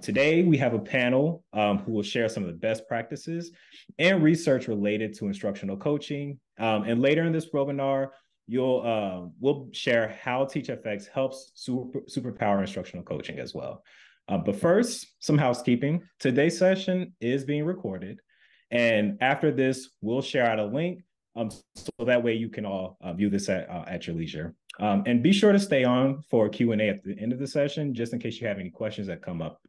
Today, we have a panel who will share some of the best practices and research related to instructional coaching. And later in this webinar, we'll share how TeachFX helps superpower instructional coaching as well. But first, some housekeeping. Today's session is being recorded. And after this, we'll share out a link so that way you can all view this at your leisure. And be sure to stay on for Q&A at the end of the session, just in case you have any questions that come up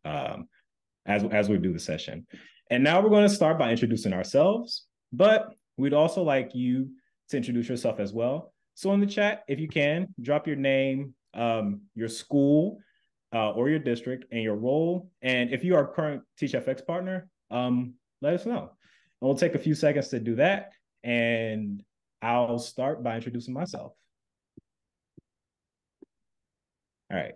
as we do the session. And now we're going to start by introducing ourselves, but we'd also like you to introduce yourself as well. So in the chat, if you can, drop your name, your school, or your district, and your role. And if you are a current TeachFX partner, let us know. And we'll take a few seconds to do that. And I'll start by introducing myself. All right.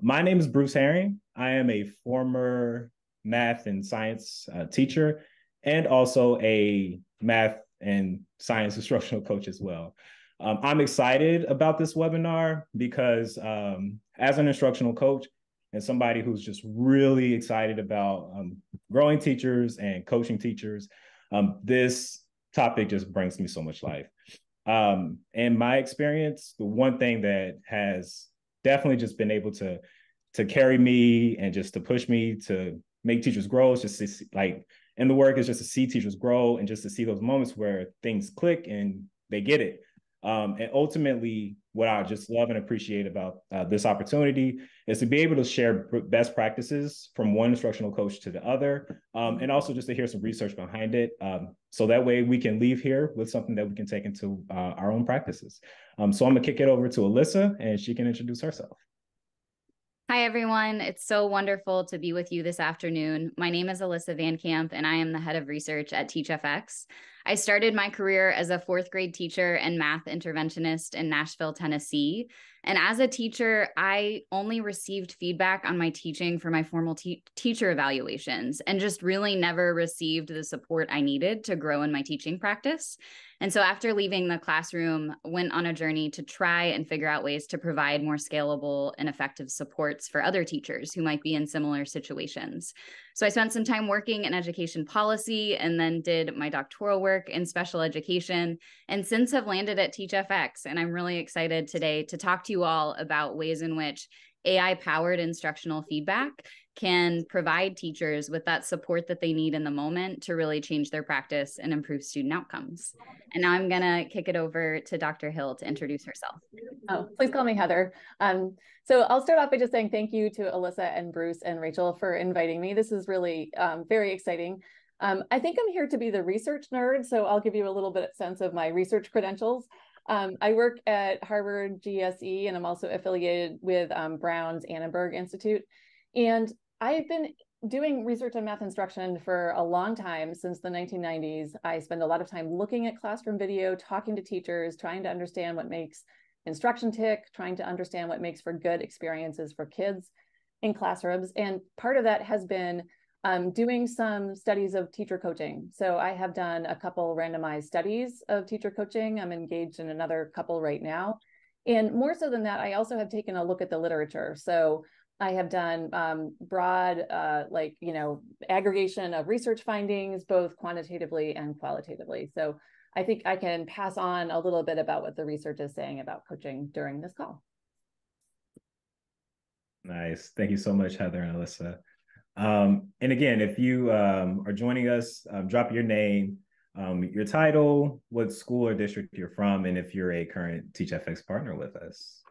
My name is Bruce Herring. I am a former math and science teacher and also a math and science instructional coach as well. I'm excited about this webinar because as an instructional coach and somebody who's just really excited about growing teachers and coaching teachers, this topic just brings me so much life. In my experience, the one thing that has definitely just been able to carry me and just to push me to make teachers grow is just to see, like, and the work is just to see teachers grow and just to see those moments where things click and they get it. And ultimately, what I just love and appreciate about this opportunity is to be able to share best practices from one instructional coach to the other, and also just to hear some research behind it. So that way we can leave here with something that we can take into our own practices. So I'm gonna kick it over to Alyssa and she can introduce herself. Hi, everyone. It's so wonderful to be with you this afternoon. My name is Alyssa Van Camp, and I am the head of research at TeachFX. I started my career as a fourth grade teacher and math interventionist in Nashville, Tennessee. And as a teacher, I only received feedback on my teaching for my formal teacher evaluations and just really never received the support I needed to grow in my teaching practice. And so after leaving the classroom, went on a journey to try and figure out ways to provide more scalable and effective supports for other teachers who might be in similar situations. So I spent some time working in education policy and then did my doctoral work in special education, and since have landed at TeachFX. And I'm really excited today to talk to you all about ways in which AI-powered instructional feedback can provide teachers with that support that they need in the moment to really change their practice and improve student outcomes. And now I'm gonna kick it over to Dr. Hill to introduce herself. Oh, please call me Heather. So I'll start off by just saying thank you to Alyssa and Bruce and Rachel for inviting me. This is really very exciting. I think I'm here to be the research nerd, so I'll give you a little bit of sense of my research credentials. I work at Harvard GSE, and I'm also affiliated with Brown's Annenberg Institute. And I've been doing research on math instruction for a long time, since the 1990s. I spend a lot of time looking at classroom video, talking to teachers, trying to understand what makes instruction tick, trying to understand what makes for good experiences for kids in classrooms. And part of that has been doing some studies of teacher coaching. So I have done a couple randomized studies of teacher coaching. I'm engaged in another couple right now. And more so than that, I also have taken a look at the literature. So I have done broad, aggregation of research findings, both quantitatively and qualitatively. So I think I can pass on a little bit about what the research is saying about coaching during this call. Nice. Thank you so much, Heather and Alyssa. And again, if you are joining us, drop your name, your title, what school or district you're from, and if you're a current TeachFX partner with us.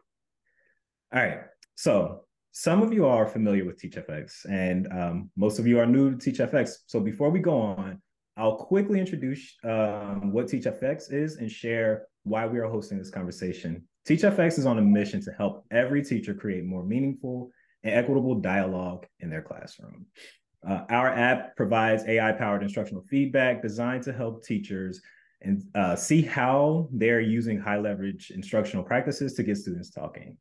All right. So some of you are familiar with TeachFX, and most of you are new to TeachFX. So before we go on, I'll quickly introduce what TeachFX is and share why we are hosting this conversation. TeachFX is on a mission to help every teacher create more meaningful and equitable dialogue in their classroom. Our app provides AI-powered instructional feedback designed to help teachers and see how they're using high-leverage instructional practices to get students talking.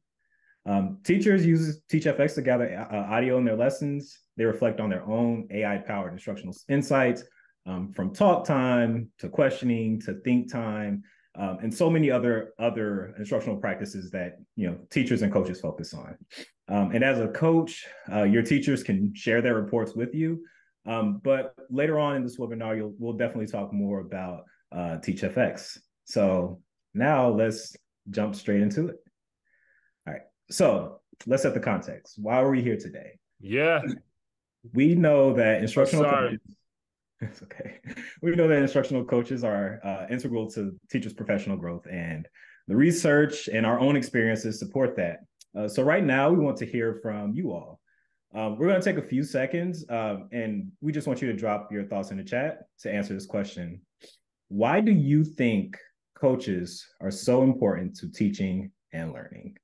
Teachers use TeachFX to gather audio in their lessons. They reflect on their own AI-powered instructional insights, from talk time to questioning to think time, and so many other instructional practices that teachers and coaches focus on. And as a coach, your teachers can share their reports with you. But later on in this webinar, we'll definitely talk more about TeachFX. So now let's jump straight into it. All right. So let's set the context. Why are we here today? Yeah. We know that instructional sorry. coaches, it's okay. We know that instructional coaches are integral to teachers' professional growth, and the research and our own experiences support that. So right now, we want to hear from you all. We're going to take a few seconds, and we just want you to drop your thoughts in the chat to answer this question. Why do you think coaches are so important to teaching and learning?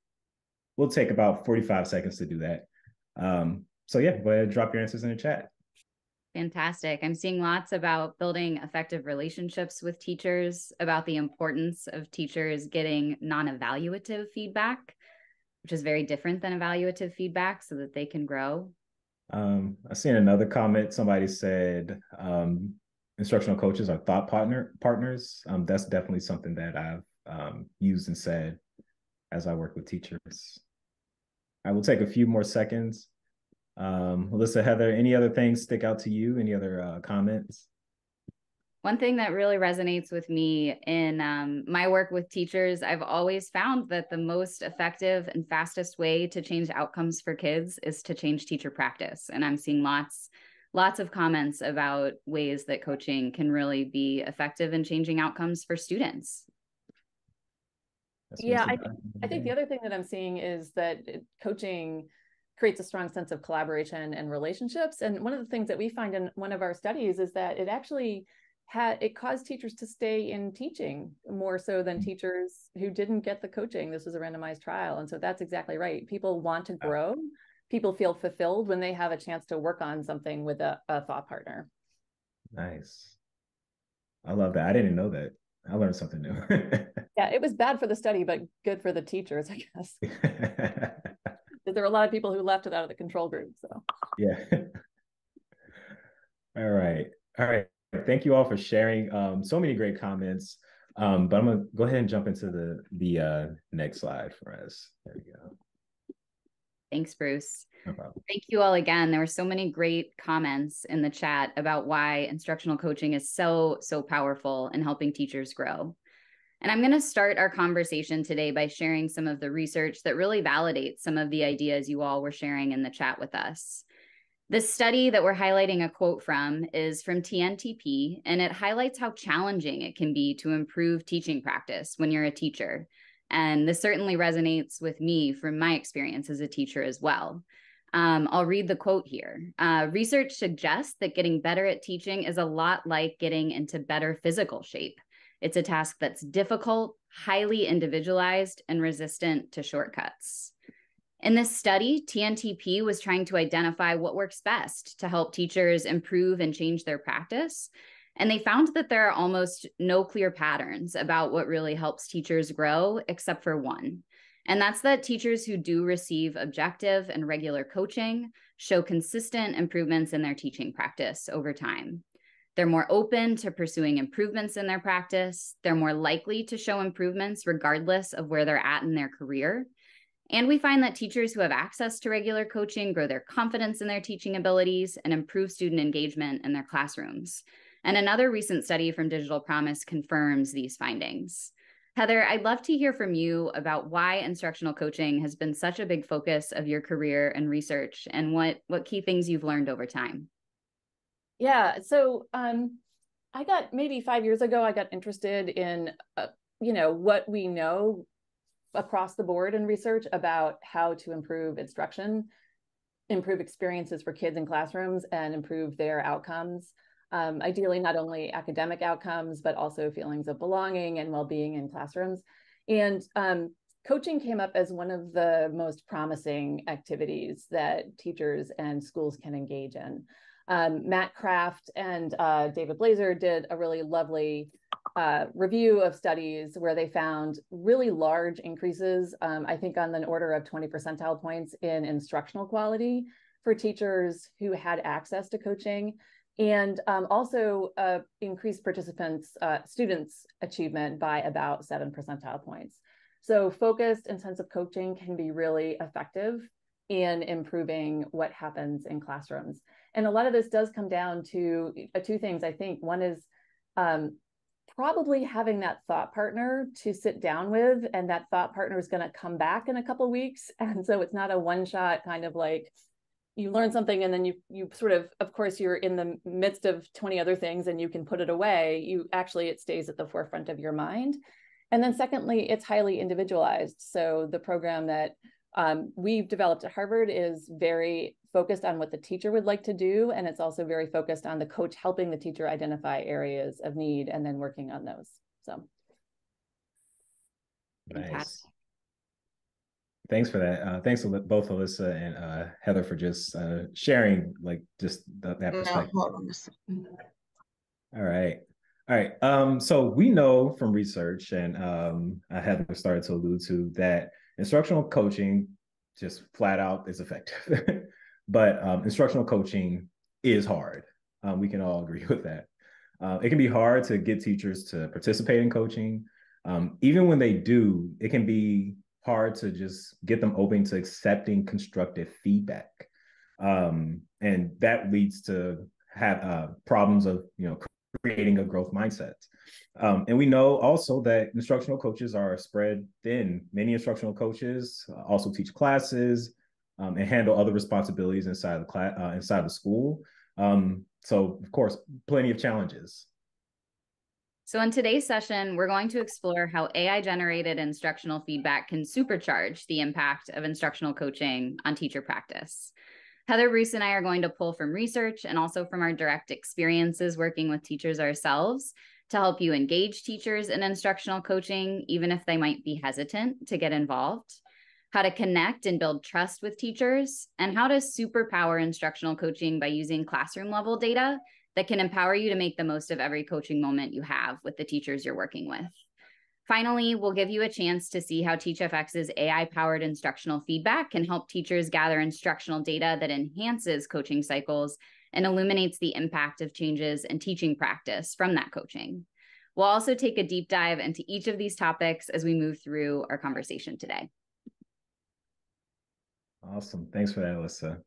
We'll take about 45 seconds to do that. So yeah, go ahead and drop your answers in the chat. Fantastic. I'm seeing lots about building effective relationships with teachers, about the importance of teachers getting non-evaluative feedback, which is very different than evaluative feedback, so that they can grow. I seen another comment. Somebody said instructional coaches are thought partners. That's definitely something that I've used and said as I work with teachers. I will take a few more seconds. Alyssa, Heather, any other things stick out to you? Any other comments? One thing that really resonates with me in my work with teachers, I've always found that the most effective and fastest way to change outcomes for kids is to change teacher practice. And I'm seeing lots of comments about ways that coaching can really be effective in changing outcomes for students. Yeah, I think the other thing that I'm seeing is that coaching creates a strong sense of collaboration and relationships. And one of the things that we find in one of our studies is that it actually it caused teachers to stay in teaching more so than teachers who didn't get the coaching. This was a randomized trial. And so that's exactly right. People want to grow. People feel fulfilled when they have a chance to work on something with a thought partner. Nice. I love that. I didn't know that. I learned something new. Yeah, it was bad for the study, but good for the teachers, I guess. There were a lot of people who left it out of the control group. So yeah. All right. Thank you all for sharing. So many great comments. But I'm gonna go ahead and jump into the next slide for us. There we go. Thanks, Bruce. No problem. Thank you all again. There were so many great comments in the chat about why instructional coaching is so powerful in helping teachers grow. And I'm going to start our conversation today by sharing some of the research that really validates some of the ideas you all were sharing in the chat with us. This study that we're highlighting a quote from is from TNTP, and it highlights how challenging it can be to improve teaching practice when you're a teacher. And this certainly resonates with me from my experience as a teacher as well. I'll read the quote here. Research suggests that getting better at teaching is a lot like getting into better physical shape. It's a task that's difficult, highly individualized, and resistant to shortcuts. In this study, TNTP was trying to identify what works best to help teachers improve and change their practice. And they found that there are almost no clear patterns about what really helps teachers grow, except for one. And that's that teachers who do receive objective and regular coaching show consistent improvements in their teaching practice over time. They're more open to pursuing improvements in their practice. They're more likely to show improvements regardless of where they're at in their career. And we find that teachers who have access to regular coaching grow their confidence in their teaching abilities and improve student engagement in their classrooms. And another recent study from Digital Promise confirms these findings. Heather, I'd love to hear from you about why instructional coaching has been such a big focus of your career and research, and what key things you've learned over time. Yeah, so I got maybe 5 years ago, I got interested in, what we know across the board in research about how to improve instruction, improve experiences for kids in classrooms, and improve their outcomes. Ideally, not only academic outcomes, but also feelings of belonging and well-being in classrooms. And coaching came up as one of the most promising activities that teachers and schools can engage in. Matt Kraft and David Blazer did a really lovely review of studies where they found really large increases, I think on the order of 20 percentile points in instructional quality for teachers who had access to coaching, and also increased students' achievement by about 7 percentile points. So focused intensive coaching can be really effective in improving what happens in classrooms. And a lot of this does come down to two things, I think. One is probably having that thought partner to sit down with, and that thought partner is going to come back in a couple of weeks. And so it's not a one-shot kind of like, you learn something and then you sort of course, you're in the midst of 20 other things and you can put it away. It stays at the forefront of your mind. And then secondly, it's highly individualized. So the program that we've developed at Harvard is very focused on what the teacher would like to do. And it's also very focused on the coach helping the teacher identify areas of need and then working on those. So. Nice. Thanks for that. Thanks to both Alyssa and Heather for just sharing that perspective. All right. All right. So we know from research, and Heather started to allude to, that instructional coaching just flat out is effective. But instructional coaching is hard. We can all agree with that. It can be hard to get teachers to participate in coaching. Even when they do, it can be hard to just get them open to accepting constructive feedback. And that leads to have problems of, creating a growth mindset. And we know also that instructional coaches are spread thin. Many instructional coaches also teach classes and handle other responsibilities inside the school. So of course, plenty of challenges. So in today's session, we're going to explore how AI-generated instructional feedback can supercharge the impact of instructional coaching on teacher practice. Heather, Bruce, and I are going to pull from research and also from our direct experiences working with teachers ourselves to help you engage teachers in instructional coaching, even if they might be hesitant to get involved, how to connect and build trust with teachers, and how to superpower instructional coaching by using classroom-level data that can empower you to make the most of every coaching moment you have with the teachers you're working with. Finally, we'll give you a chance to see how TeachFX's AI-powered instructional feedback can help teachers gather instructional data that enhances coaching cycles and illuminates the impact of changes in teaching practice from that coaching. We'll also take a deep dive into each of these topics as we move through our conversation today. Awesome. Thanks for that, Alyssa.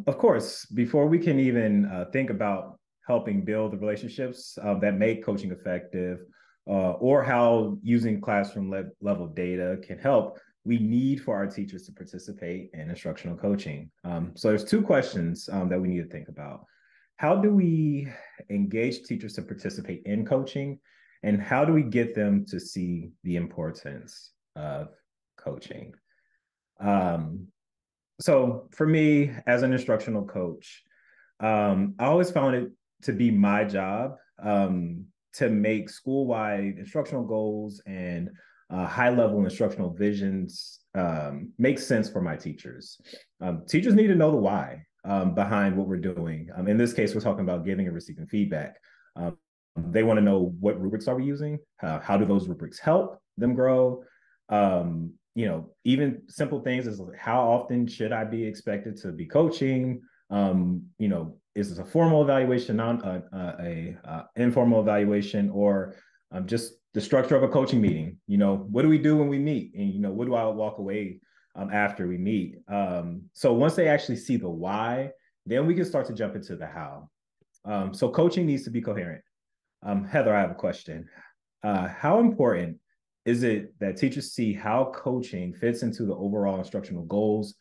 Of course, before we can even think about helping build the relationships that make coaching effective, or how using classroom level data can help, we need for our teachers to participate in instructional coaching. So there's two questions that we need to think about. How do we engage teachers to participate in coaching? And how do we get them to see the importance of coaching? So for me, as an instructional coach, I always found it to be my job to make school-wide instructional goals and high-level instructional visions make sense for my teachers. Teachers need to know the why behind what we're doing. In this case, we're talking about giving and receiving feedback. They want to know, what rubrics are we using? How do those rubrics help them grow? Even simple things as how often should I be expected to be coaching? Is this a formal evaluation, informal evaluation, or just the structure of a coaching meeting? What do we do when we meet? And, what do I walk away after we meet? So once they actually see the why, then we can start to jump into the how. So coaching needs to be coherent. Heather, I have a question. How important is it that teachers see how coaching fits into the overall instructional goals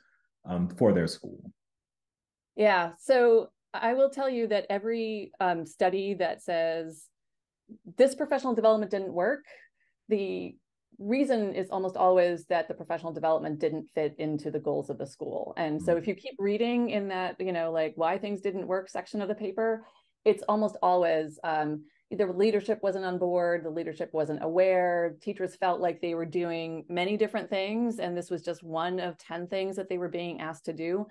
for their school? Yeah, so I will tell you that every study that says this professional development didn't work, the reason is almost always that the professional development didn't fit into the goals of the school. And so if you keep reading in that, like why things didn't work section of the paper, it's almost always either leadership wasn't on board, the leadership wasn't aware, teachers felt like they were doing many different things, and this was just one of 10 things that they were being asked to do.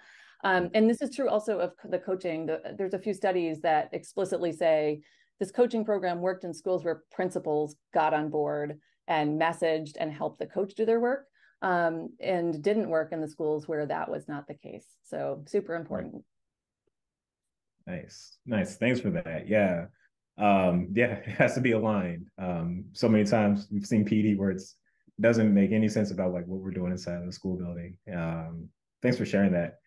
And this is true also of the coaching. There's a few studies that explicitly say this coaching program worked in schools where principals got on board and messaged and helped the coach do their work, and didn't work in the schools where that was not the case. So super important. Nice. Thanks for that. Yeah. It has to be aligned. So many times we've seen PD where it doesn't make any sense about like what we're doing inside of the school building. Thanks for sharing that.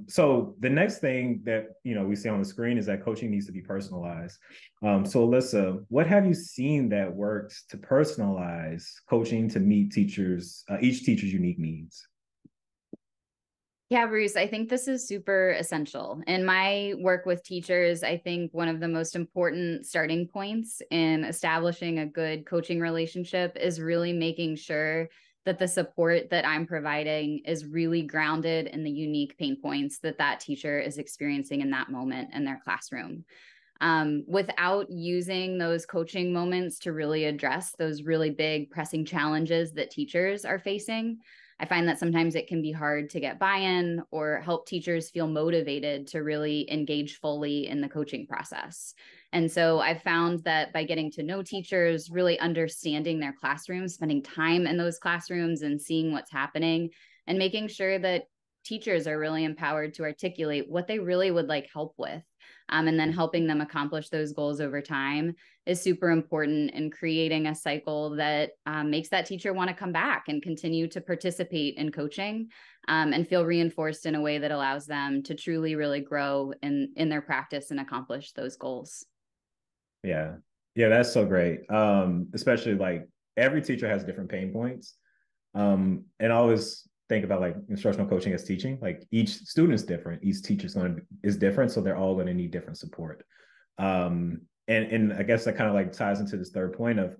So the next thing that we see on the screen is that coaching needs to be personalized. So Alyssa, what have you seen that works to personalize coaching to meet each teacher's unique needs? Yeah, Bruce, I think this is super essential. In my work with teachers, I think one of the most important starting points in establishing a good coaching relationship is really making sure that the support that I'm providing is really grounded in the unique pain points that that teacher is experiencing in that moment in their classroom. Without using those coaching moments to really address those really big pressing challenges that teachers are facing, I find that sometimes it can be hard to get buy-in or help teachers feel motivated to really engage fully in the coaching process. And so I've found that by getting to know teachers, really understanding their classrooms, spending time in those classrooms and seeing what's happening, and making sure that teachers are really empowered to articulate what they really would like help with. And then helping them accomplish those goals over time is super important in creating a cycle that makes that teacher want to come back and continue to participate in coaching and feel reinforced in a way that allows them to truly, really grow in their practice and accomplish those goals. Yeah. Yeah, that's so great. Especially like every teacher has different pain points. And I always think about like instructional coaching as teaching. Like each student is different, each teacher is different, so they're all going to need different support. And I guess that kind of like ties into this third point of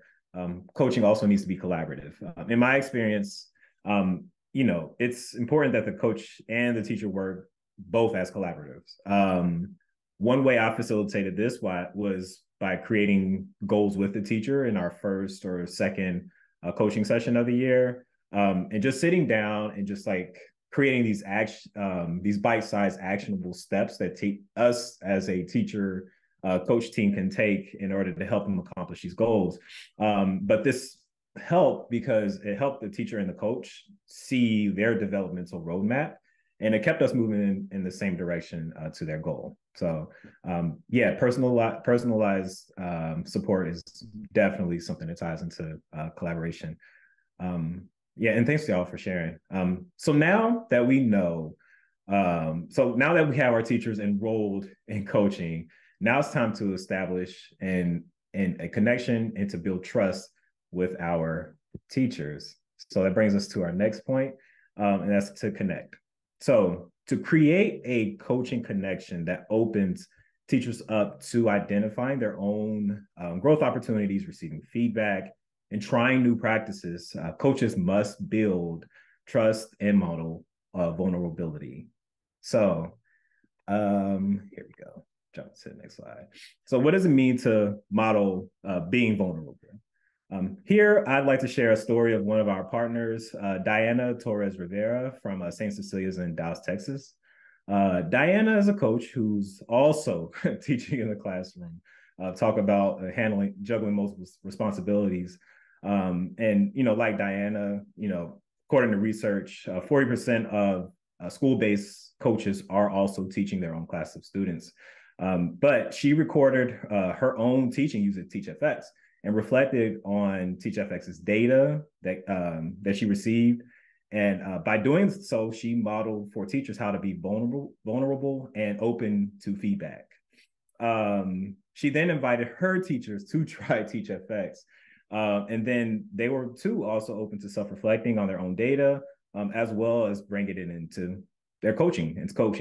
coaching also needs to be collaborative. In my experience, it's important that the coach and the teacher work both as collaborators. One way I facilitated this was by creating goals with the teacher in our first or second coaching session of the year. And just sitting down and just like creating these bite-sized actionable steps that us as a teacher coach team can take in order to help them accomplish these goals. But this helped because it helped the teacher and the coach see their developmental roadmap, and it kept us moving in the same direction to their goal. So personalized support is definitely something that ties into collaboration. And thanks to y'all for sharing. So now that we have our teachers enrolled in coaching, now it's time to establish a connection and to build trust with our teachers. So that brings us to our next point, and that's to connect. So to create a coaching connection that opens teachers up to identifying their own growth opportunities, receiving feedback, and trying new practices, coaches must build trust and model vulnerability. So here we go. Jump to the next slide. So what does it mean to model being vulnerable? Here, I'd like to share a story of one of our partners, Diana Torres Rivera from St. Cecilia's in Dallas, Texas. Diana is a coach who's also teaching in the classroom. Talk about juggling multiple responsibilities. Like Diana, according to research, 40% of school-based coaches are also teaching their own class of students. But she recorded her own teaching using TeachFX and reflected on TeachFX's data that she received. And by doing so, she modeled for teachers how to be vulnerable and open to feedback. She then invited her teachers to try TeachFX. And then they were too also open to self-reflecting on their own data, as well as bringing it into their coaching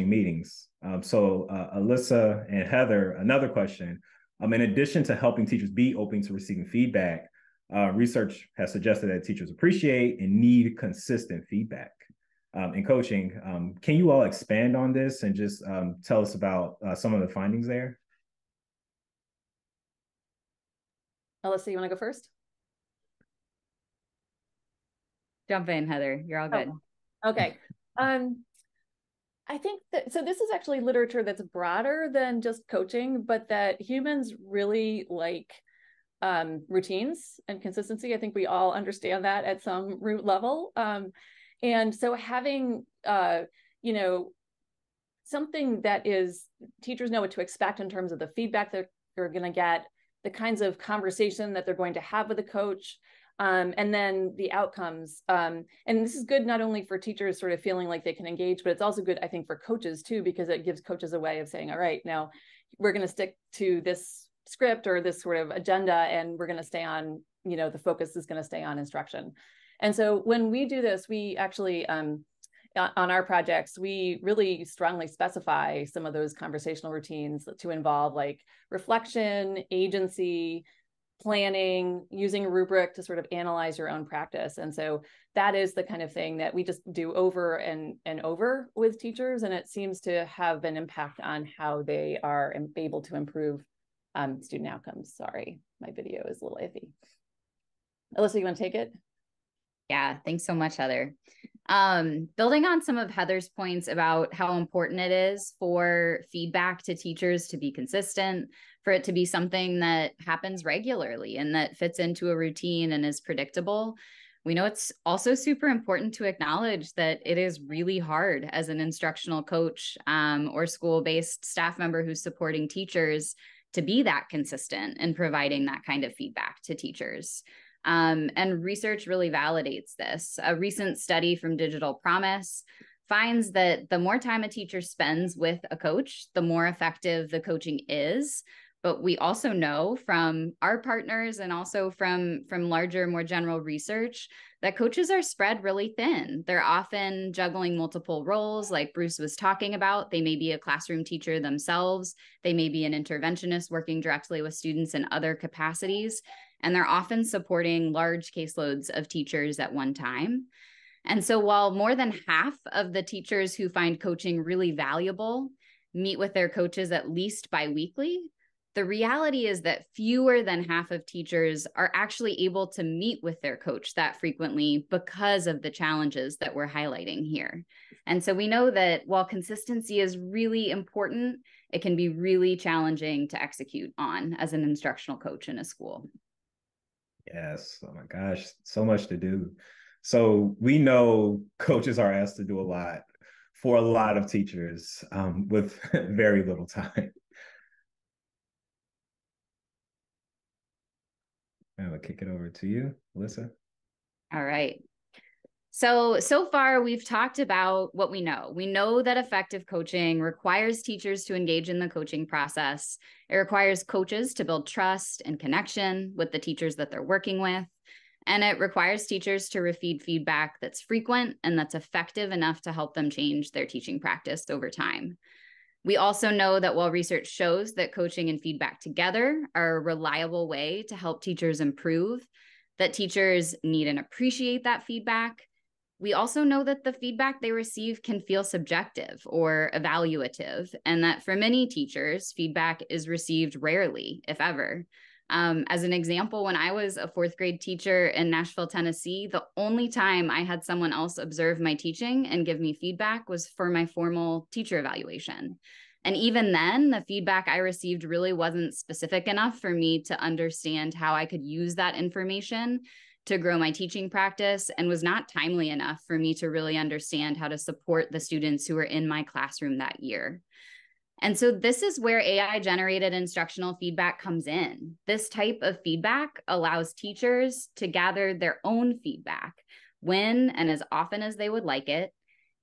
meetings. So Alyssa and Heather, another question. In addition to helping teachers be open to receiving feedback, research has suggested that teachers appreciate and need consistent feedback in coaching. Can you all expand on this and just tell us about some of the findings there? Alyssa, you want to go first? Jump in, Heather. You're all good. Oh, okay. I think that, so this is actually literature that's broader than just coaching, but that humans really like routines and consistency. I think we all understand that at some root level. And so having, something that is, teachers know what to expect in terms of the feedback that they're going to get, the kinds of conversation that they're going to have with a coach, And then the outcomes. And this is good not only for teachers sort of feeling like they can engage, but it's also good, I think, for coaches too, because it gives coaches a way of saying, all right, now we're going to stick to this script or this sort of agenda, and we're going to stay on, the focus is going to stay on instruction. And so when we do this, we actually, on our projects, we really strongly specify some of those conversational routines to involve like reflection, agency, planning, using a rubric to sort of analyze your own practice. And so that is the kind of thing that we just do over and over with teachers. And it seems to have an impact on how they are able to improve student outcomes. Sorry, my video is a little iffy. Alyssa, you want to take it? Yeah, thanks so much, Heather. Building on some of Heather's points about how important it is for feedback to teachers to be consistent, for it to be something that happens regularly and that fits into a routine and is predictable. We know it's also super important to acknowledge that it is really hard as an instructional coach or school-based staff member who's supporting teachers to be that consistent in providing that kind of feedback to teachers. And research really validates this. A recent study from Digital Promise finds that the more time a teacher spends with a coach, the more effective the coaching is. But we also know from our partners and also from larger, more general research that coaches are spread really thin. They're often juggling multiple roles, like Bruce was talking about. They may be a classroom teacher themselves. They may be an interventionist working directly with students in other capacities. And they're often supporting large caseloads of teachers at one time. And so while more than half of the teachers who find coaching really valuable meet with their coaches at least biweekly, the reality is that fewer than half of teachers are actually able to meet with their coach that frequently because of the challenges that we're highlighting here. And so we know that while consistency is really important, it can be really challenging to execute on as an instructional coach in a school. Yes. Oh my gosh, so much to do. So we know coaches are asked to do a lot for a lot of teachers with very little time. I'm gonna kick it over to you, Alyssa. All right. So far we've talked about what we know. We know that effective coaching requires teachers to engage in the coaching process. It requires coaches to build trust and connection with the teachers that they're working with. And it requires teachers to receive feedback that's frequent and that's effective enough to help them change their teaching practice over time. We also know that while research shows that coaching and feedback together are a reliable way to help teachers improve, that teachers need and appreciate that feedback, we also know that the feedback they receive can feel subjective or evaluative, and that for many teachers, feedback is received rarely, if ever. As an example, when I was a fourth grade teacher in Nashville, Tennessee, the only time I had someone else observe my teaching and give me feedback was for my formal teacher evaluation. And even then, the feedback I received really wasn't specific enough for me to understand how I could use that information to grow my teaching practice, and was not timely enough for me to really understand how to support the students who were in my classroom that year. And so this is where AI-generated instructional feedback comes in. This type of feedback allows teachers to gather their own feedback when and as often as they would like it.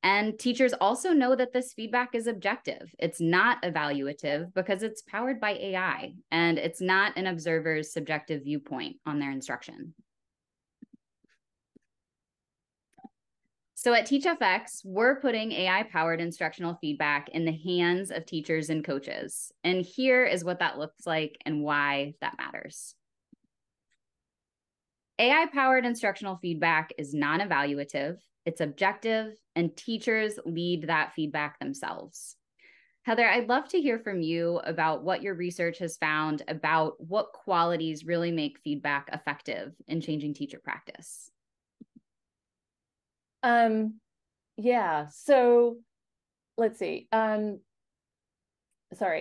And teachers also know that this feedback is objective. It's not evaluative because it's powered by AI, and it's not an observer's subjective viewpoint on their instruction. So at TeachFX, we're putting AI-powered instructional feedback in the hands of teachers and coaches. And here is what that looks like and why that matters. AI-powered instructional feedback is non-evaluative, it's objective, and teachers lead that feedback themselves. Heather, I'd love to hear from you about what your research has found about what qualities really make feedback effective in changing teacher practice. Yeah, so let's see. Sorry.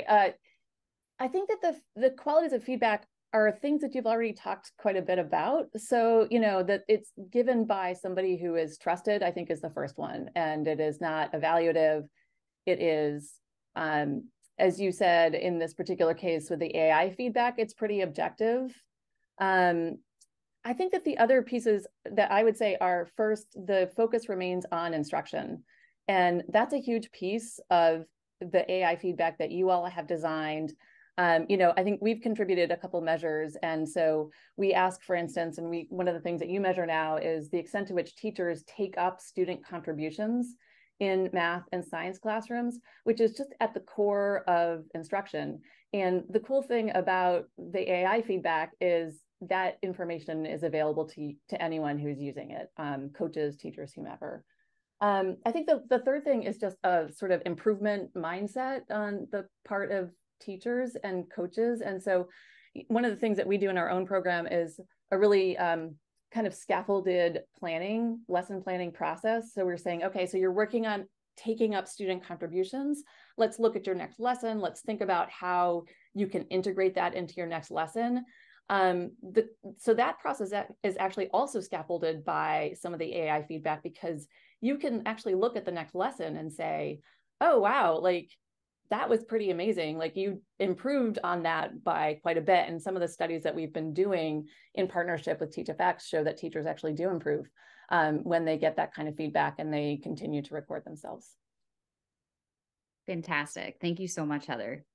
I think that the qualities of feedback are things that you've already talked quite a bit about. So, that it's given by somebody who is trusted, I think is the first one. And it is not evaluative. It is, as you said, in this particular case with the AI feedback, it's pretty objective. I think that the other pieces that I would say are, first, the focus remains on instruction. And that's a huge piece of the AI feedback that you all have designed. I think we've contributed a couple measures. And so we ask, for instance, and one of the things that you measure now is the extent to which teachers take up student contributions in math and science classrooms, which is just at the core of instruction. And the cool thing about the AI feedback is that information is available to anyone who's using it, coaches, teachers, whomever. I think the third thing is just a sort of improvement mindset on the part of teachers and coaches. And so one of the things that we do in our own program is a really kind of scaffolded lesson planning process. So we're saying, okay, so you're working on taking up student contributions. Let's look at your next lesson. Let's think about how you can integrate that into your next lesson. So that process is actually also scaffolded by some of the AI feedback, because you can actually look at the next lesson and say, oh, wow, like that was pretty amazing. Like you improved on that by quite a bit. And some of the studies that we've been doing in partnership with TeachFX show that teachers actually do improve when they get that kind of feedback and they continue to record themselves. Fantastic. Thank you so much, Heather.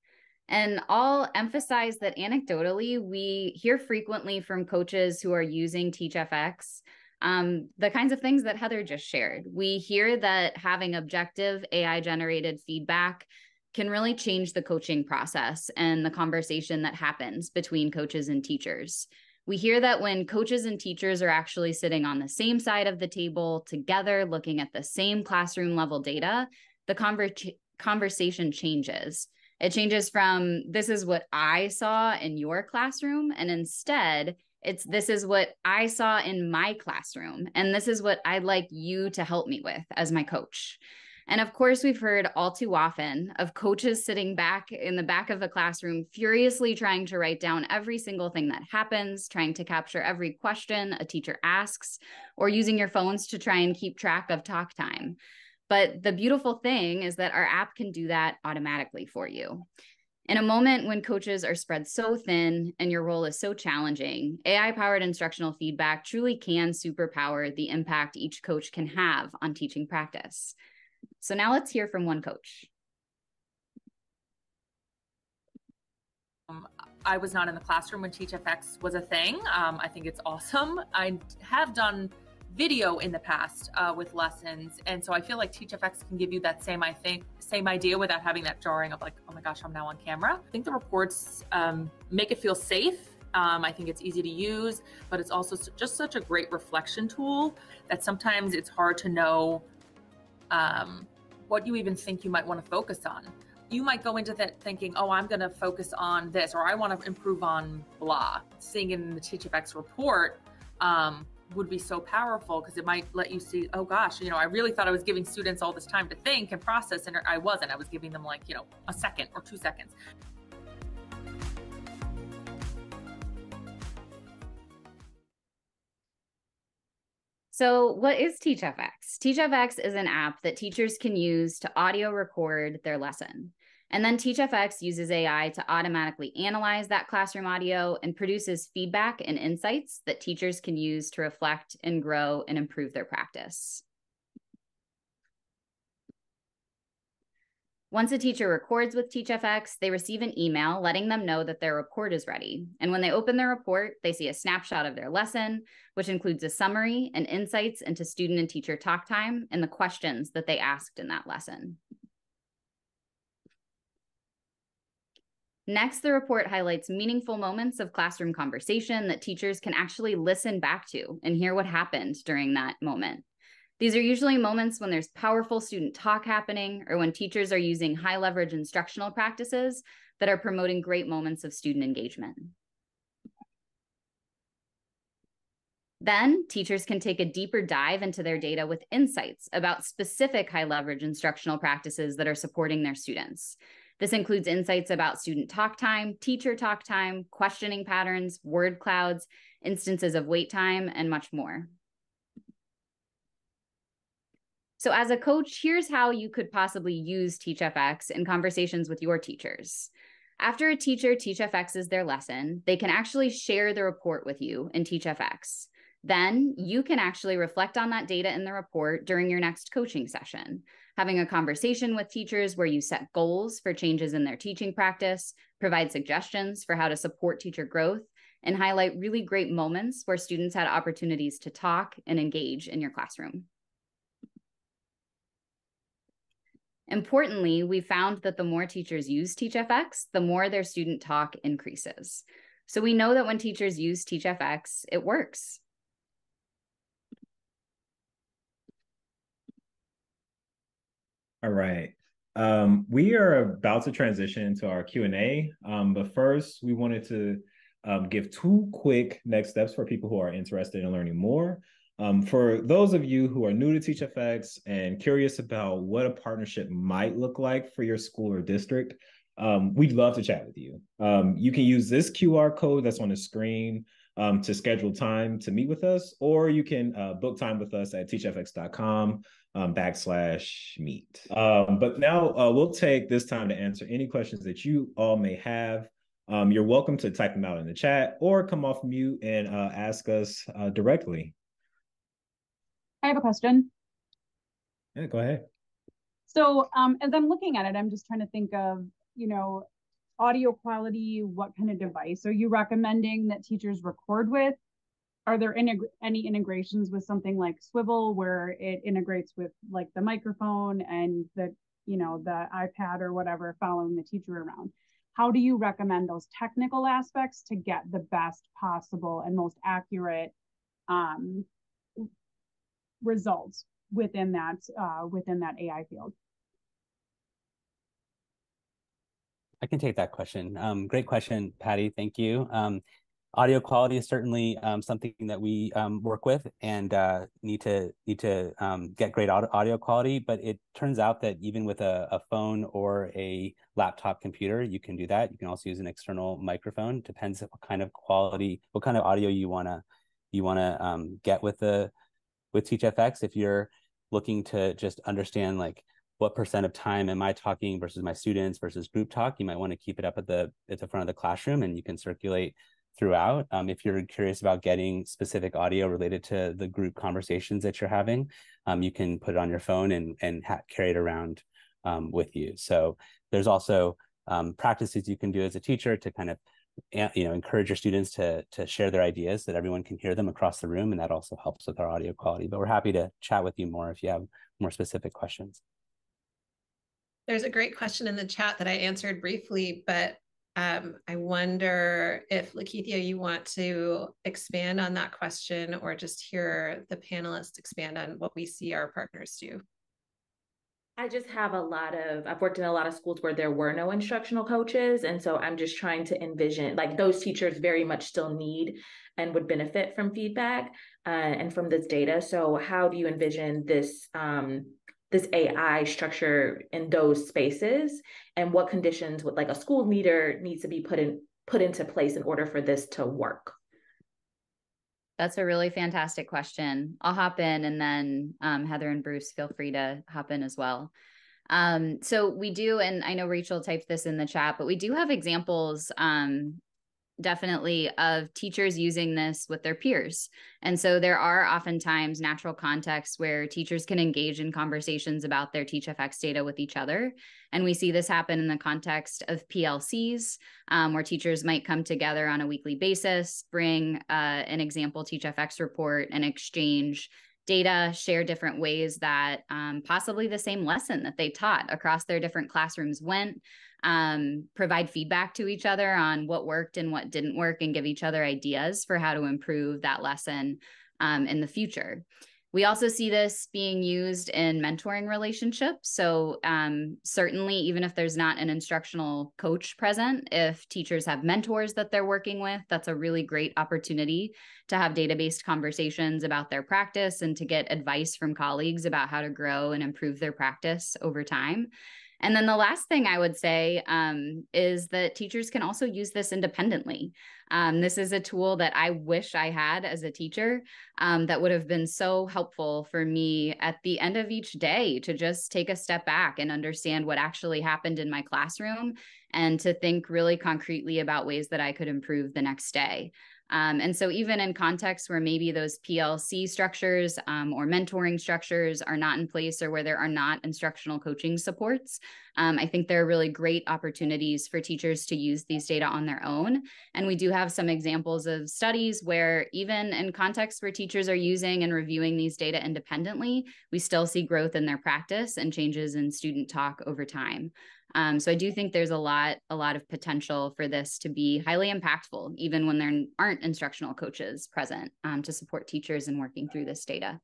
And I'll emphasize that anecdotally, we hear frequently from coaches who are using TeachFX the kinds of things that Heather just shared. We hear that having objective AI-generated feedback can really change the coaching process and the conversation that happens between coaches and teachers. We hear that when coaches and teachers are actually sitting on the same side of the table together, looking at the same classroom level data, the conversation changes. It changes from, this is what I saw in your classroom, and instead it's, this is what I saw in my classroom, and this is what I'd like you to help me with as my coach. And of course, we've heard all too often of coaches sitting back in the back of the classroom, furiously trying to write down every single thing that happens, trying to capture every question a teacher asks, or using your phones to try and keep track of talk time. But the beautiful thing is that our app can do that automatically for you. In a moment when coaches are spread so thin and your role is so challenging, AI-powered instructional feedback truly can superpower the impact each coach can have on teaching practice. So now let's hear from one coach. I was not in the classroom when TeachFX was a thing. I think it's awesome. I have done video in the past with lessons, and so I feel like TeachFX can give you that same idea without having that jarring of like, oh my gosh, I'm now on camera. I think the reports make it feel safe. I think it's easy to use, but it's also just such a great reflection tool that sometimes it's hard to know what you even think you might want to focus on. You might go into that thinking, oh, I'm going to focus on this, or I want to improve on blah. Seeing it in the TeachFX report would be so powerful, because it might let you see, oh gosh, I really thought I was giving students all this time to think and process, and I wasn't. I was giving them like, a second or 2 seconds. So what is TeachFX? TeachFX is an app that teachers can use to audio record their lesson. And then TeachFX uses AI to automatically analyze that classroom audio and produces feedback and insights that teachers can use to reflect and grow and improve their practice. Once a teacher records with TeachFX, they receive an email letting them know that their report is ready. And when they open their report, they see a snapshot of their lesson, which includes a summary and insights into student and teacher talk time and the questions that they asked in that lesson. Next, the report highlights meaningful moments of classroom conversation that teachers can actually listen back to and hear what happened during that moment. These are usually moments when there's powerful student talk happening, or when teachers are using high leverage instructional practices that are promoting great moments of student engagement. Then teachers can take a deeper dive into their data with insights about specific high leverage instructional practices that are supporting their students. This includes insights about student talk time, teacher talk time, questioning patterns, word clouds, instances of wait time, and much more. So as a coach, here's how you could possibly use TeachFX in conversations with your teachers. After a teacher TeachFXs their lesson, they can actually share the report with you in TeachFX. Then you can actually reflect on that data in the report during your next coaching session, having a conversation with teachers where you set goals for changes in their teaching practice, provide suggestions for how to support teacher growth, and highlight really great moments where students had opportunities to talk and engage in your classroom. Importantly, we found that the more teachers use TeachFX, the more their student talk increases. So we know that when teachers use TeachFX, it works. All right. We are about to transition to our Q&A, but first we wanted to give 2 quick next steps for people who are interested in learning more. For those of you who are new to TeachFX and curious about what a partnership might look like for your school or district, we'd love to chat with you. You can use this QR code that's on the screen to schedule time to meet with us, or you can book time with us at teachfx.com/meet. But now we'll take this time to answer any questions that you all may have. You're welcome to type them out in the chat or come off mute and ask us directly. I have a question. Yeah, go ahead. So as I'm looking at it, I'm just trying to think of, audio quality, what kind of device are you recommending that teachers record with? Are there any integrations with something like Swivel where it integrates with like the microphone and the iPad or whatever following the teacher around? How do you recommend those technical aspects to get the best possible and most accurate results within that AI field? I can take that question. Great question, Patty. Thank you. Audio quality is certainly something that we work with and need to get great audio quality. But it turns out that even with a phone or a laptop computer, you can do that. You can also use an external microphone. Depends on what kind of quality, what kind of audio you wanna get with TeachFX. If you're looking to just understand like what percent of time am I talking versus my students versus group talk, you might want to keep it up at the front of the classroom and you can circulate throughout. If you're curious about getting specific audio related to the group conversations that you're having, you can put it on your phone and carry it around with you. So there's also practices you can do as a teacher to kind of encourage your students to share their ideas so that everyone can hear them across the room, and that also helps with our audio quality. But we're happy to chat with you more if you have more specific questions. There's a great question in the chat that I answered briefly, but I wonder if, Lakithia, you want to expand on that question or just hear the panelists expand on what we see our partners do. I just have I've worked in a lot of schools where there were no instructional coaches. And so I'm just trying to envision, like, those teachers very much still need and would benefit from feedback and from this data. So how do you envision this AI structure in those spaces, and what conditions would like a school leader needs to be put into place in order for this to work? That's a really fantastic question. I'll hop in, and then Heather and Bruce, feel free to hop in as well. So we do, and I know Rachel typed this in the chat, but we do have examples definitely of teachers using this with their peers. And so there are oftentimes natural contexts where teachers can engage in conversations about their TeachFX data with each other. And we see this happen in the context of PLCs, where teachers might come together on a weekly basis, bring an example TeachFX report and exchange data, share different ways that possibly the same lesson that they taught across their different classrooms went, provide feedback to each other on what worked and what didn't work, and give each other ideas for how to improve that lesson in the future. We also see this being used in mentoring relationships. So certainly, even if there's not an instructional coach present, if teachers have mentors that they're working with, that's a really great opportunity to have data-based conversations about their practice and to get advice from colleagues about how to grow and improve their practice over time. And then the last thing I would say is that teachers can also use this independently. This is a tool that I wish I had as a teacher that would have been so helpful for me at the end of each day to just take a step back and understand what actually happened in my classroom and to think really concretely about ways that I could improve the next day. And so even in contexts where maybe those PLC structures or mentoring structures are not in place, or where there are not instructional coaching supports, I think there are really great opportunities for teachers to use these data on their own. And we do have some examples of studies where even in contexts where teachers are using and reviewing these data independently, we still see growth in their practice and changes in student talk over time. So I do think there's a lot of potential for this to be highly impactful, even when there aren't instructional coaches present to support teachers in working through this data.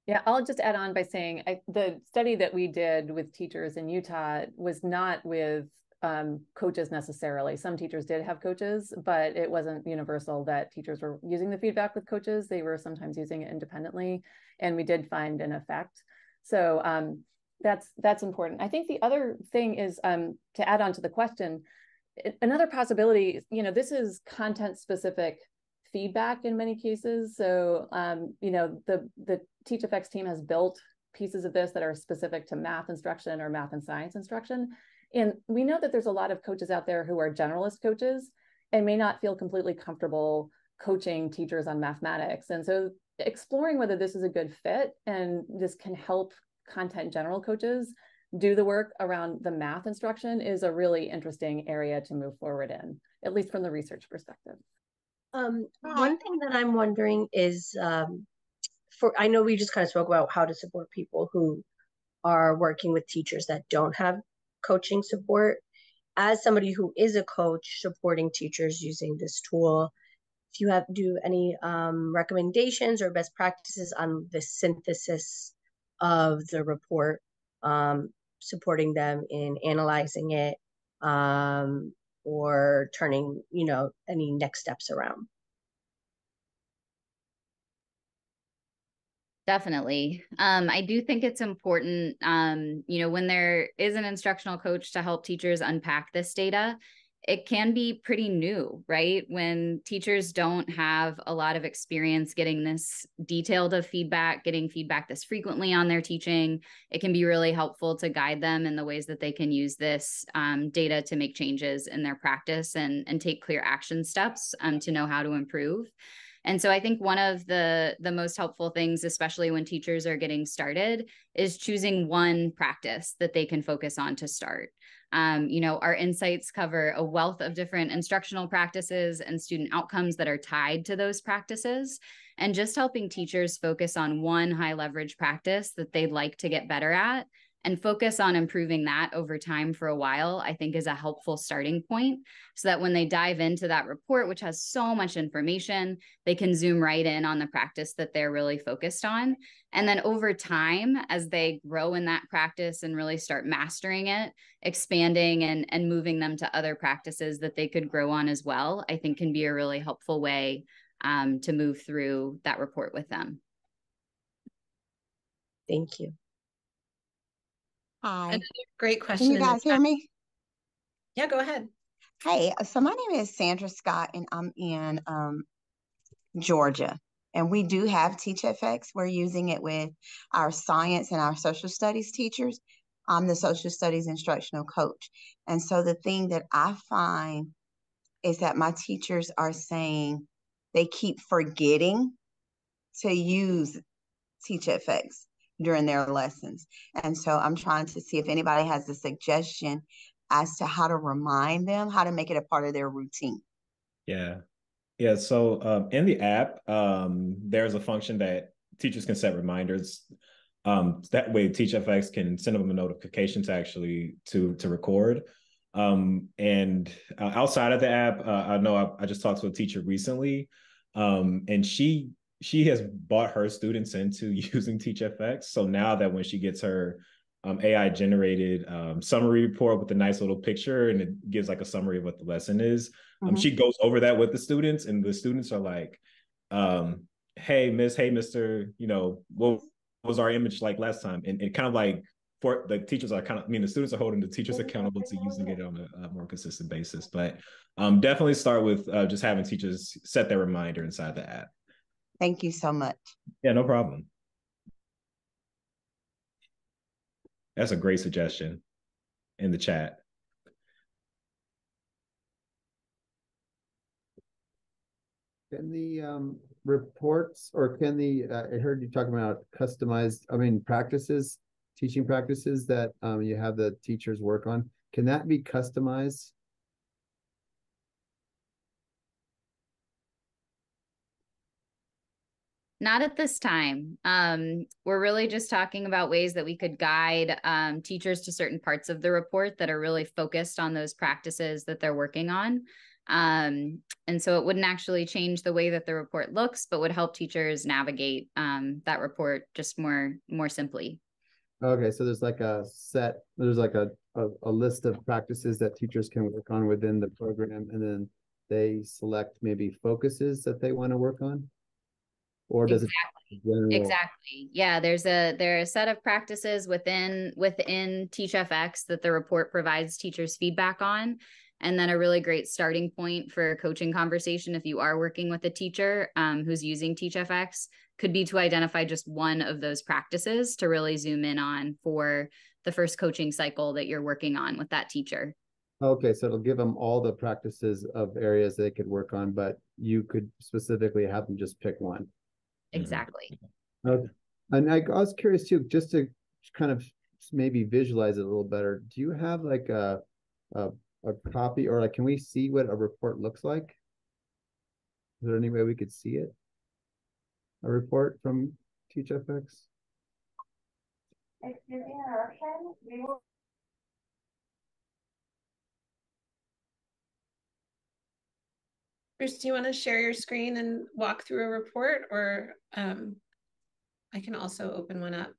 Yeah, I'll just add on by saying the study that we did with teachers in Utah was not with coaches necessarily. Some teachers did have coaches, but it wasn't universal that teachers were using the feedback with coaches. They were sometimes using it independently, and we did find an effect. So that's important. I think the other thing is to add on to the question, another possibility, this is content specific feedback in many cases. So, the TeachFX team has built pieces of this that are specific to math instruction or math and science instruction. And we know that there's a lot of coaches out there who are generalist coaches and may not feel completely comfortable coaching teachers on mathematics. And so exploring whether this is a good fit and this can help content general coaches do the work around the math instruction is a really interesting area to move forward in, at least from the research perspective. One thing that I'm wondering is, I know we just kind of spoke about how to support people who are working with teachers that don't have coaching support. As somebody who is a coach supporting teachers using this tool, if you do any recommendations or best practices on the synthesis of the report, supporting them in analyzing it, or turning, any next steps around. Definitely. I do think it's important, when there is an instructional coach to help teachers unpack this data, it can be pretty new, right? When teachers don't have a lot of experience getting this detailed of feedback, getting feedback this frequently on their teaching, it can be really helpful to guide them in the ways that they can use this data to make changes in their practice and take clear action steps to know how to improve. And so I think one of the most helpful things, especially when teachers are getting started, is choosing one practice that they can focus on to start. Our insights cover a wealth of different instructional practices and student outcomes that are tied to those practices. And just helping teachers focus on one high leverage practice that they'd like to get better at and focus on improving that over time for a while, I think is a helpful starting point, so that when they dive into that report, which has so much information, they can zoom right in on the practice that they're really focused on. And then over time, as they grow in that practice and really start mastering it, expanding and moving them to other practices that they could grow on as well, I think can be a really helpful way to move through that report with them. Thank you. Hi. Another great question. Can you guys hear me? Yeah, go ahead. Hey, so my name is Sandra Scott, and I'm in Georgia. And we do have TeachFX. We're using it with our science and our social studies teachers. I'm the social studies instructional coach. And so the thing that I find is that my teachers are saying they keep forgetting to use TeachFX during their lessons. And so I'm trying to see if anybody has a suggestion as to how to remind them, how to make it a part of their routine. Yeah. So in the app, there's a function that teachers can set reminders. That way TeachFX can send them a notification to record. And outside of the app, I know I just talked to a teacher recently, and she has brought her students into using TeachFX. So now that when she gets her AI generated summary report with a nice little picture and it gives like a summary of what the lesson is, she goes over that with the students, and the students are like, hey, miss, hey, mister, what was our image like last time? And it kind of like for the teachers are kind of, I mean, the students are holding the teachers accountable to using it on a more consistent basis. But definitely start with just having teachers set their reminder inside the app. Thank you so much. Yeah, no problem. That's a great suggestion in the chat. Can the reports, or can the, I heard you talking about customized, practices, teaching practices that you have the teachers work on. Can that be customized? Not at this time. We're really just talking about ways that we could guide teachers to certain parts of the report that are really focused on those practices that they're working on. And so it wouldn't actually change the way that the report looks, but would help teachers navigate that report just more simply. Okay, so there's like a list of practices that teachers can work on within the program, and then they select maybe focuses that they want to work on? Or does Exactly. Yeah, there are a set of practices within TeachFX that the report provides teachers feedback on. And then a really great starting point for a coaching conversation, if you are working with a teacher who's using TeachFX, could be to identify just one of those practices to really zoom in on for the first coaching cycle that you're working on with that teacher. Okay, so it'll give them all the practices of areas they could work on, but you could specifically have them just pick one. Exactly. Okay. And I was curious too, just to kind of maybe visualize it a little better. Do you have like a copy, or like, can we see what a report looks like? Is there any way we could see it? A report from TeachFX? Bruce, do you want to share your screen and walk through a report, or I can also open one up?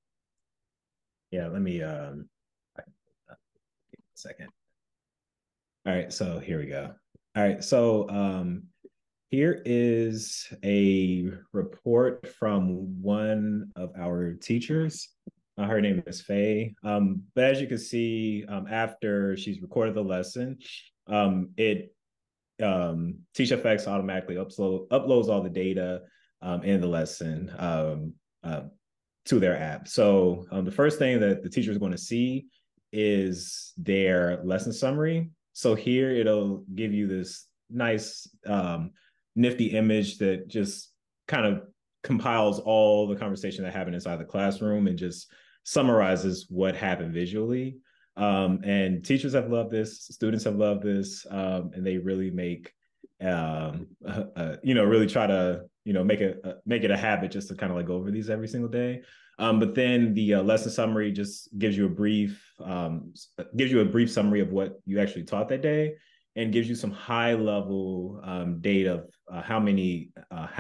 Yeah, let me a second. All right, so here we go. All right, so here is a report from one of our teachers. Her name is Faye. But as you can see, after she's recorded the lesson, TeachFX automatically uploads all the data in the lesson to their app. So the first thing that the teacher is going to see is their lesson summary. So here it'll give you this nice nifty image that just kind of compiles all the conversation that happened inside the classroom and just summarizes what happened visually. And teachers have loved this, students have loved this, and they really make, really try to, make it a habit just to kind of like go over these every single day. But then the lesson summary just gives you a brief summary of what you actually taught that day, and gives you some high level data of how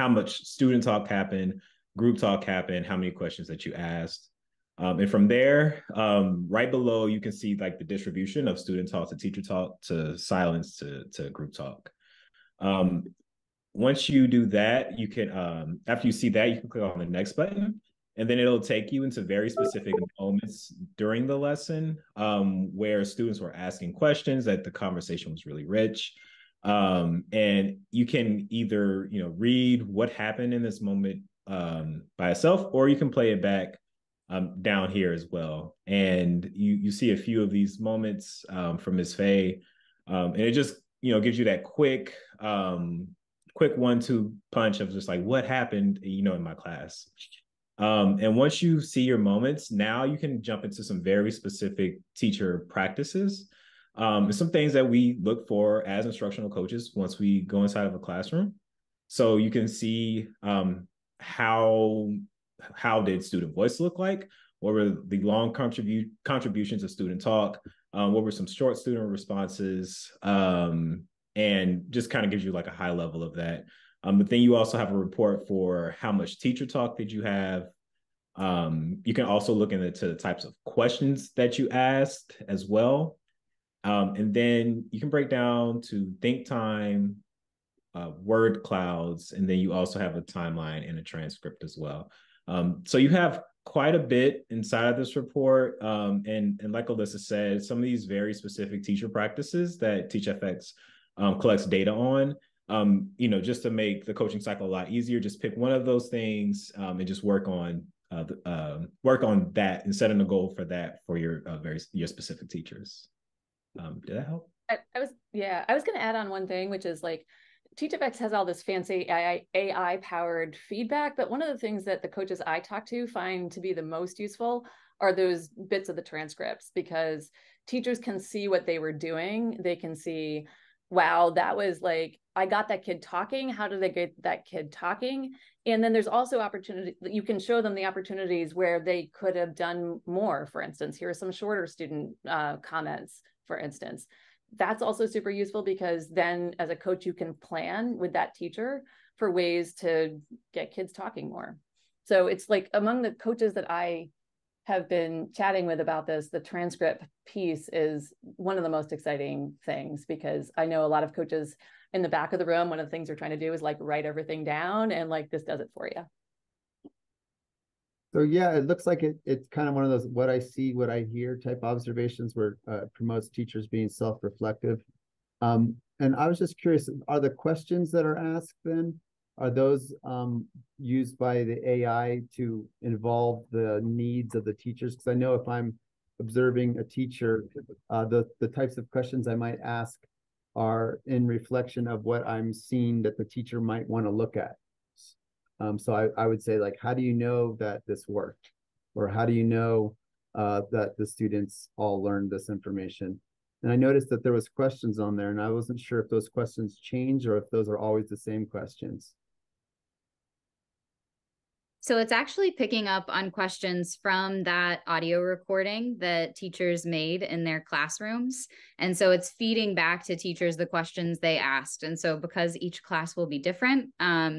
much student talk happened, group talk happened, how many questions that you asked. And from there, right below, you can see like the distribution of student talk to teacher talk to silence to group talk. Once you do that, you can, after you see that, you can click on the next button, and then it'll take you into very specific moments during the lesson where students were asking questions, that the conversation was really rich. And you can either, read what happened in this moment by itself, or you can play it back down here as well. And you see a few of these moments from Ms. Faye. And it just, gives you that quick 1-2 punch of just like what happened, in my class. And once you see your moments, now you can jump into some very specific teacher practices. And some things that we look for as instructional coaches once we go inside of a classroom. So you can see how did student voice look like? What were the long contributions of student talk? What were some short student responses? And just kind of gives you like a high level of that. But then you also have a report for how much teacher talk did you have. You can also look into the types of questions that you asked as well. And then you can break down to think time, word clouds, and then you also have a timeline and a transcript as well. So you have quite a bit inside of this report. And like Alyssa said, some of these very specific teacher practices that TeachFX collects data on, just to make the coaching cycle a lot easier, just pick one of those things and just work on that and setting a goal for that for your specific teachers. Did that help? I was going to add on one thing, which is like TeachFX has all this fancy AI powered feedback, but one of the things that the coaches I talk to find to be the most useful are those bits of the transcripts, because teachers can see what they were doing. They can see, wow, that was like, I got that kid talking. How did I get that kid talking? And then there's also opportunity that you can show them the opportunities where they could have done more. For instance, here are some shorter student comments, for instance. That's also super useful, because then as a coach, you can plan with that teacher for ways to get kids talking more. So it's like among the coaches that I have been chatting with about this, the transcript piece is one of the most exciting things, because I know a lot of coaches in the back of the room, one of the things they're trying to do is like write everything down, and like this does it for you. So yeah, it looks like it's kind of one of those what I see, what I hear type observations where it promotes teachers being self-reflective. And I was just curious, are the questions that are asked then, are those used by the AI to involve the needs of the teachers? Because I know if I'm observing a teacher, the types of questions I might ask are in reflection of what I'm seeing that the teacher might want to look at. So I would say, like, how do you know that this worked? Or how do you know that the students all learned this information? And I noticed that there was questions on there, and I wasn't sure if those questions change or if those are always the same questions. So it's actually picking up on questions from that audio recording that teachers made in their classrooms. And so it's feeding back to teachers the questions they asked. And so because each class will be different,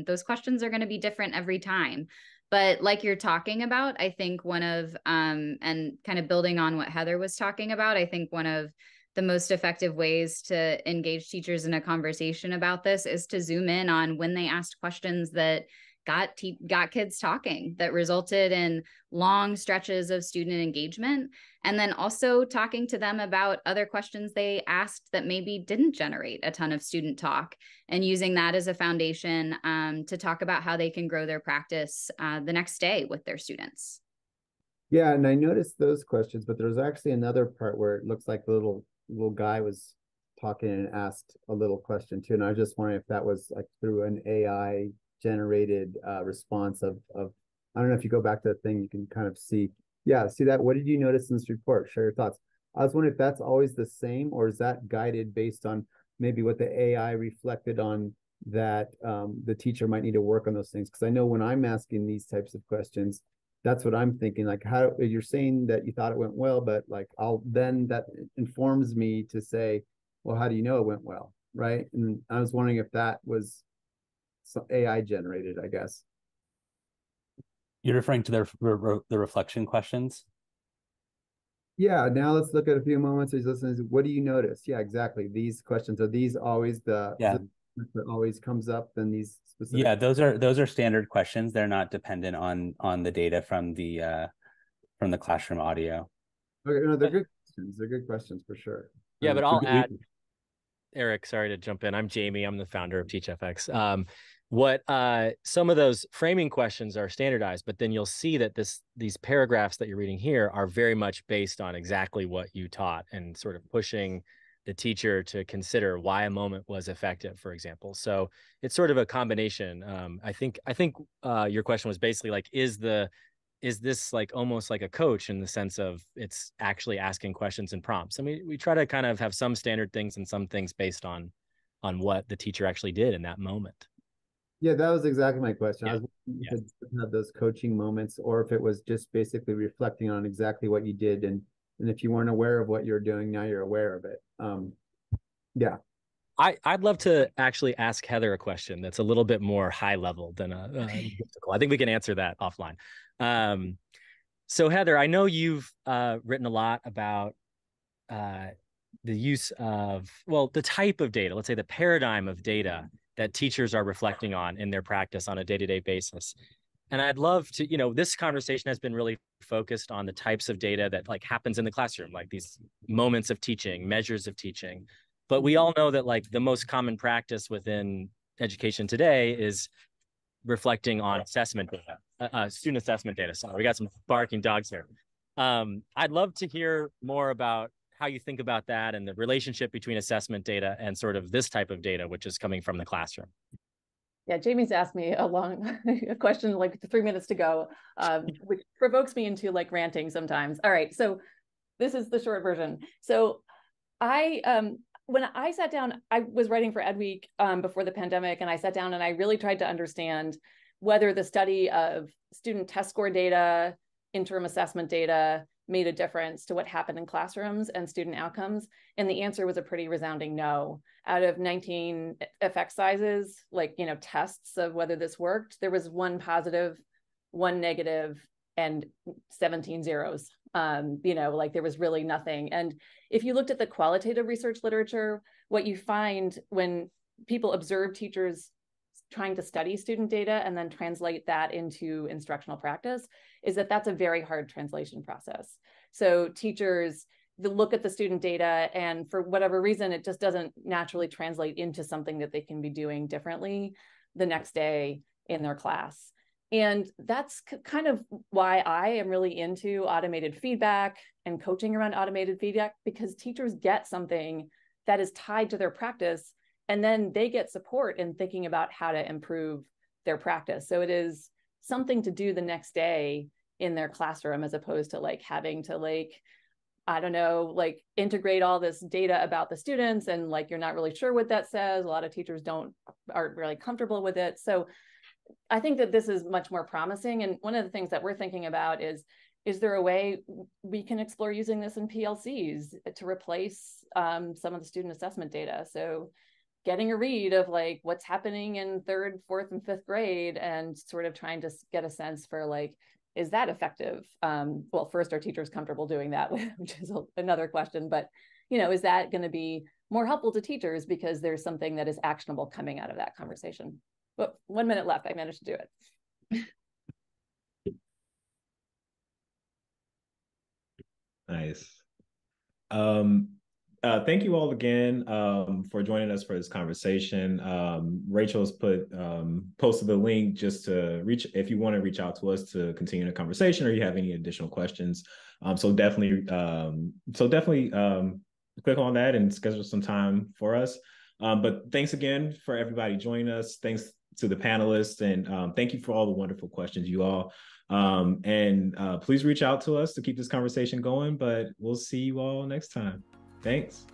those questions are going to be different every time. But like you're talking about, I think one of, and kind of building on what Heather was talking about, I think one of the most effective ways to engage teachers in a conversation about this is to zoom in on when they asked questions that got kids talking, that resulted in long stretches of student engagement, and then also talking to them about other questions they asked that maybe didn't generate a ton of student talk, and using that as a foundation to talk about how they can grow their practice the next day with their students. Yeah, and I noticed those questions, but there's actually another part where it looks like the little guy was talking and asked a little question too, and I was just wondering if that was like through an AI generated response of I don't know, if you go back to the thing, you can kind of see that. What did you notice in this report? Share your thoughts. I was wondering if that's always the same, or is that guided based on maybe what the AI reflected on that the teacher might need to work on those things? Because I know when I'm asking these types of questions, that's what I'm thinking, like, how you're saying that you thought it went well, but like that informs me to say, well, how do you know it went well, right? And I was wondering if that was AI generated, I guess. You're referring to the reflection questions? Yeah, now let's look at a few moments. He's listening. What do you notice? Yeah, exactly. These questions, are these always that always comes up, then these specific? Yeah, those are standard questions. They're not dependent on the data from the classroom audio. Okay, no, they're good questions. They're good questions for sure. Yeah, but I'll add, Eric, sorry to jump in. I'm Jamie. I'm the founder of TeachFX. Some of those framing questions are standardized, but then you'll see that these paragraphs that you're reading here are very much based on exactly what you taught, and sort of pushing the teacher to consider why a moment was effective, for example. So it's sort of a combination. I think your question was basically like, is this like almost like a coach in the sense of it's actually asking questions and prompts? I mean, we try to kind of have some standard things and some things based on what the teacher actually did in that moment. Yeah, that was exactly my question. Yeah. I was wondering if it had those coaching moments, or if it was just basically reflecting on exactly what you did, and if you weren't aware of what you're doing, now you're aware of it. Yeah. I'd love to actually ask Heather a question that's a little bit more high level than I think we can answer that offline. So Heather, I know you've written a lot about the use of, the type of data, let's say the paradigm of data that teachers are reflecting on in their practice on a day-to-day basis. And I'd love to, this conversation has been really focused on the types of data that like happens in the classroom, like these moments of teaching, measures of teaching. But we all know that like the most common practice within education today is reflecting on assessment data, student assessment data. Sorry, we got some barking dogs here. I'd love to hear more about how you think about that and the relationship between assessment data and sort of this type of data, which is coming from the classroom. Yeah, Jamie's asked me a question like 3 minutes to go, which provokes me into like ranting sometimes. All right, so this is the short version. So when I sat down, I was writing for Ed Week before the pandemic, and I sat down and I really tried to understand whether the study of student test score data, interim assessment data made a difference to what happened in classrooms and student outcomes. And the answer was a pretty resounding no. Out of 19 exercises, like, tests of whether this worked, there was 1 positive, 1 negative, and 17 zeros. Like there was really nothing. And if you looked at the qualitative research literature, what you find when people observe teachers trying to study student data and then translate that into instructional practice is that that's a very hard translation process. So teachers look at the student data and for whatever reason, it just doesn't naturally translate into something that they can be doing differently the next day in their class. And that's kind of why I am really into automated feedback and coaching around automated feedback, because teachers get something that is tied to their practice, and then they get support in thinking about how to improve their practice. So it is something to do the next day in their classroom, as opposed to like having to integrate all this data about the students, and like you're not really sure what that says. A lot of teachers aren't really comfortable with it. So I think that this is much more promising. And one of the things that we're thinking about is there a way we can explore using this in PLCs to replace some of the student assessment data? So getting a read of like what's happening in 3rd, 4th, and 5th grade, and sort of trying to get a sense for like, is that effective? Well, first, are teachers comfortable doing that, which is another question, but is that going to be more helpful to teachers because there's something that is actionable coming out of that conversation? But 1 minute left, I managed to do it. Nice. Thank you all again for joining us for this conversation. Rachel has posted the link just to if you want to reach out to us to continue the conversation, or you have any additional questions. So definitely click on that and schedule some time for us. But thanks again for everybody joining us. Thanks to the panelists, and thank you for all the wonderful questions, you all. And please reach out to us to keep this conversation going, but we'll see you all next time. Thanks.